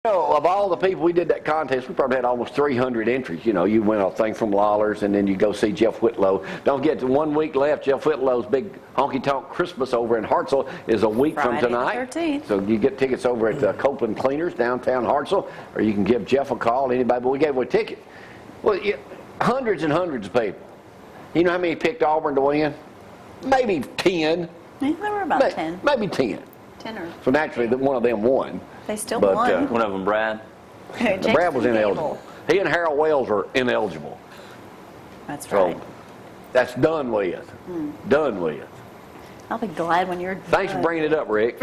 Of all the people we did that contest, we probably had almost 300 entries. You know, you win a thing from Lawler's, and then you go see Jeff Whitlow. Don't get to 1 week left. Jeff Whitlow's big honky-tonk Christmas over in Hartselle is a week Friday from tonight. The 13th. So you get tickets over at Copeland Cleaners, downtown Hartselle, or you can give Jeff a call, anybody, but we gave away a ticket. Well, hundreds and hundreds of people. You know how many picked Auburn to win? Maybe 10. Yeah, there were about 10. Maybe 10. 10 or... So naturally, one of them won. They still But, won. One of them, Brad. Brad was ineligible. He and Harold Wells are ineligible. That's right. So that's done with. Done with. I'll be glad when you're done. Thanks for bringing it up, Rick.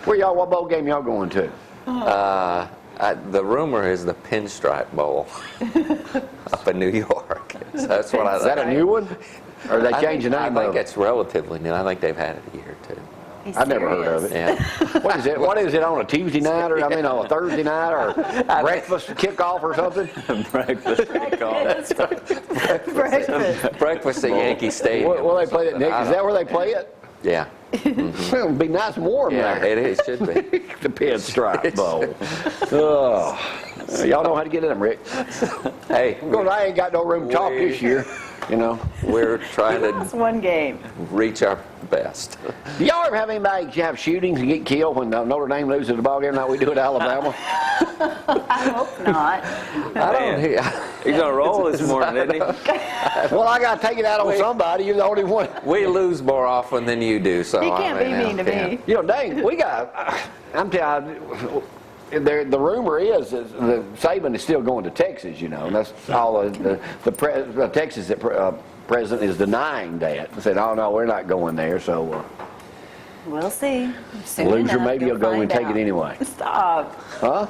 Where y'all? What bowl game y'all going to? The rumor is the Pinstripe Bowl up in New York. So that's what I. Is that a new one? Or they changed the name I of think it? it's relatively new. I think they've had it a year or two. I've never heard of it. Yeah. What is it? What is it on a Tuesday night or on a Thursday night or breakfast kickoff or something? Breakfast kickoff. Breakfast at Yankee Stadium. Will they play it, Nick? Is that where they play it? Yeah. Well, it'll be nice and warm Yeah, there. it should be. The Pinstripe Bowl. Oh. Y'all know how to get in them, Rick. Hey, Because I ain't got no room to talk this year, you know. we're trying That's to one game. reach our best. Do y'all ever have anybody have shootings and get killed when Notre Dame loses the ball game like we do at Alabama? I hope not. I don't hear. He's on a roll this morning, isn't he? Well, I got to take it out on somebody. You're the only one. We lose more often than you do, so You can't be mean to me. You know, dang, we got, I'm telling you, the rumor is that Saban is still going to Texas, you know, and that's all the Texas president is denying that. He said, oh, no, we're not going there, so. We'll see. Soon Loser, enough, maybe you'll he'll go and find take it out. anyway. Stop. Huh?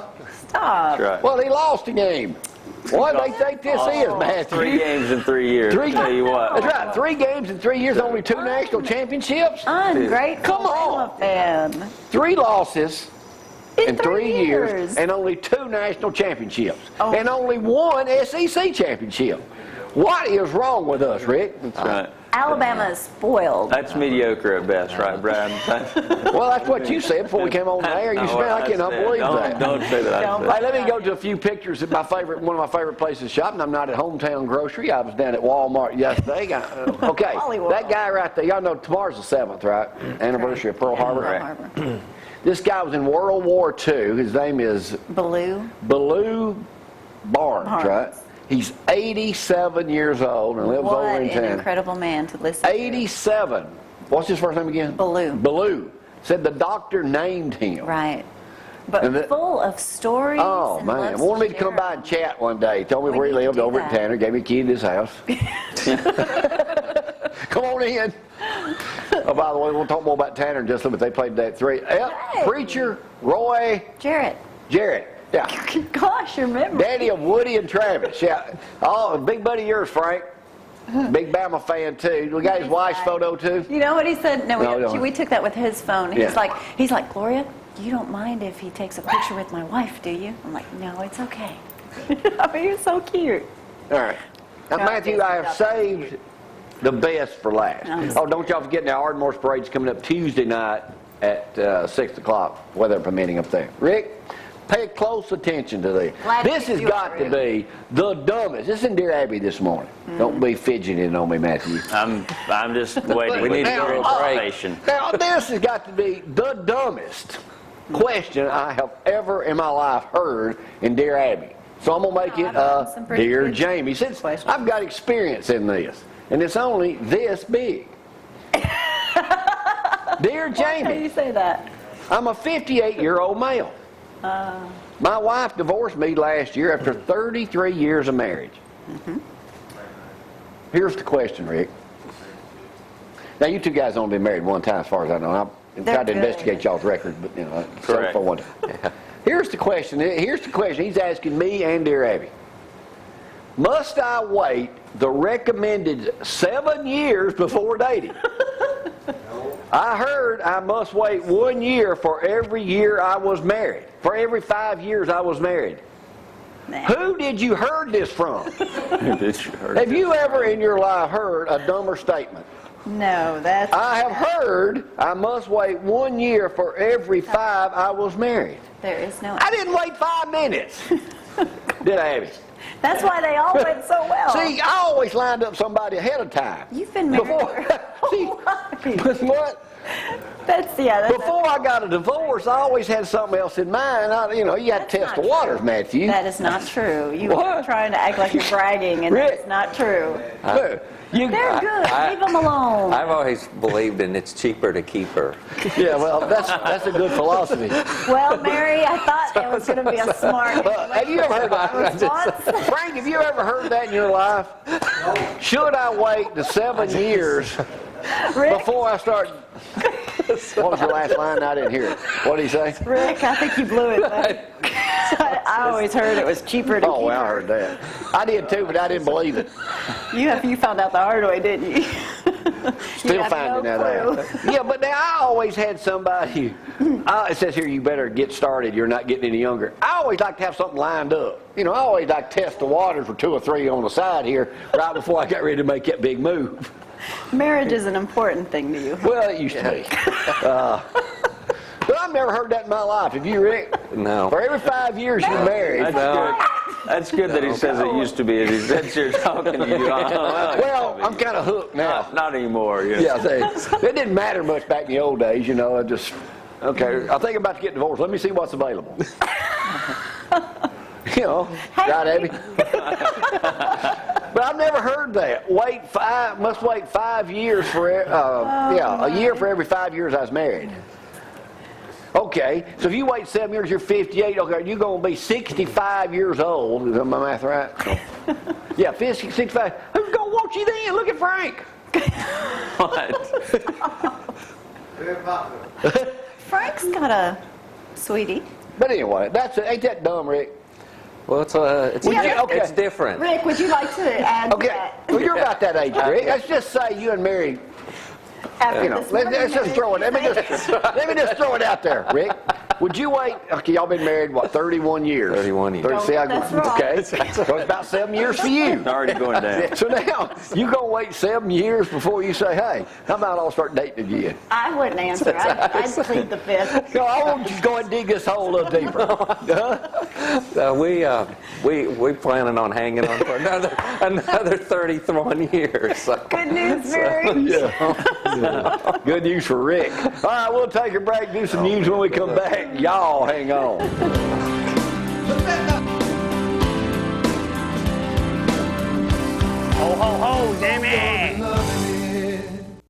Stop. That's right. Well, he lost a game. What do they think this is, Mathew? 3 games in 3 years. Three Tell you what. That's right. 3 games in 3 years, only 2 national championships. Ungrateful Come on. Bama fan. 3 losses in 3 years, years. and only 2 national championships, Oh. and only 1 SEC championship. What is wrong with us, Rick? That's right. Alabama is spoiled. That's mediocre at best, right, Brad? Well, that's what you said before we came on the air. You said, I cannot believe that. Don't say that. Don't. Hey, let me go to a few pictures of one of my favorite places to shop, and I'm not at Hometown Grocery. I was down at Walmart yesterday. Okay, Hollywood. that guy right there, y'all know tomorrow's the 7th, right? Anniversary of Pearl Harbor. Pearl Harbor. This guy was in World War II. His name is Baloo. Barnes, right? He's 87 years old and lives What over in an town. incredible man to listen 87. What's his first name again? Baloo. Baloo. Said the doctor named him. to. Right. But And that- full of stories. Oh, and man. loves Wanted me to to come share by and chat one day. Told me We where he need to lived do over that. at Tanner. Gave me a key to his house. Come on in. Oh, by the way, we'll talk more about Tanner in just a little bit. They played that 3. Yep. Hey. Preacher, Roy, Jarrett. Jarrett. Yeah. Gosh, your memory. Daddy of Woody and Travis. Yeah. Oh, a big buddy of yours, Frank. Big Bama fan, too. We got his wife's photo, too. You know what he said? No, No, we took that with his phone. Yeah. He's like, Gloria, you don't mind if he takes a picture with my wife, do you? I'm like, no, it's okay. I mean, he's so cute. All right. Now, Matthew, I have saved the best for last. Nice. Oh, don't y'all forget now, Ardmore's Parade's coming up Tuesday night at 6 o'clock, weather permitting up there. Rick, pay close attention to this. Glad This to has do it got for to you. be the dumbest. This is in Deer Abbey this morning. Don't be fidgeting on me, Matthew. I'm just waiting. We need to Now, get a observation. Now, this has got to be the dumbest question I have ever in my life heard in Deer Abbey. So I'm going to make it I've some pretty Dear good Jamie. Since questions. I've got experience in this, and it's only this big. Dear How do you Jamie, say that? I'm a 58-year-old male. My wife divorced me last year after 33 years of marriage. Here's the question, Rick. Now, you 2 guys only been married one time, as far as I know. I They're tried to good. investigate y'all's record, but you know, so Correct. for one time. Here's the question. He's asking me and Dear Abby. Must I wait the recommended 7 years before dating? I heard I must wait 1 year for every year I was married. For every 5 years I was married. Nah. Who did you heard this from? Did you heard Have you ever in your life heard a dumber statement? No, that's. I have heard I must wait 1 year for every 5 I was married. There is no. I didn't wait 5 minutes. Did I, Abby? That's why they all went so well. See, I always lined up somebody ahead of time. You've been married. See, what? That's Before I got a divorce, I always had something else in mind. You had to test the waters, Matthew. That is not true. You What? are trying to act like you're bragging, and Rick. that's not true. Look, They're good. Leave them alone. I've always believed in it's cheaper to keep her. yeah, well, that's a good philosophy. Well, Mary, I thought that was going to be a smart Have you ever heard that? response. Frank, have you ever heard that in your life? Should I wait the 7 years Rick, before I start? What was your last line? I didn't hear it. What did he say? Rick, I think you blew it. Buddy. I always heard it was cheaper to Oh, keep well, I her. heard that. I did too, but I didn't believe it. You found out the hard way, didn't you? Still finding that out. Yeah, but now I always had somebody. It says here you better get started. You're not getting any younger. I always like to have something lined up. I always like to test the waters for 2 or 3 on the side here right before I got ready to make that big move. Marriage is an important thing to you. Well, it used to be. But I've never heard that in my life. Have you, Rick? No. For every 5 years you're married. That's good. That's good that he says it used to be. As he sits here talking to you. Well, I'm kind of hooked now. Not anymore. Yeah, it didn't matter much back in the old days, I just, okay, I think I'm about to get divorced. Let me see what's available. Right, Abby? But I've never heard that. Must wait 5 years for, a year for every 5 years I was married. Okay, so if you wait 7 years, you're 58. Okay, you're going to be 65 years old. Is my math right? Yeah, 65. Who's going to watch you then? Look at Frank. What? Frank's got a sweetie. But anyway, ain't that dumb, Rick? Well, it's okay. different. Rick, would you like to add to Okay, that? well, you're about that age, Rick. Let's just say you and Mary, After this let's morning, just throw it. Let me just throw it out there, Rick. Would you wait? Okay, y'all been married, 31 years? 31 years. See, That's right. Okay, so it's about 7 years for you. Already going down. So now, you going to wait 7 years before you say, hey, how about I'll start dating again? I wouldn't answer. I'd plead the fifth. No, I want you to go ahead and dig this hole a little deeper. We planning on hanging on for another 31 years. So. Good news, Mary. Yeah. Good news for Rick. All right, we'll take a break, do some news when we come back. Y'all hang on. Ho, ho, ho, Jimmy!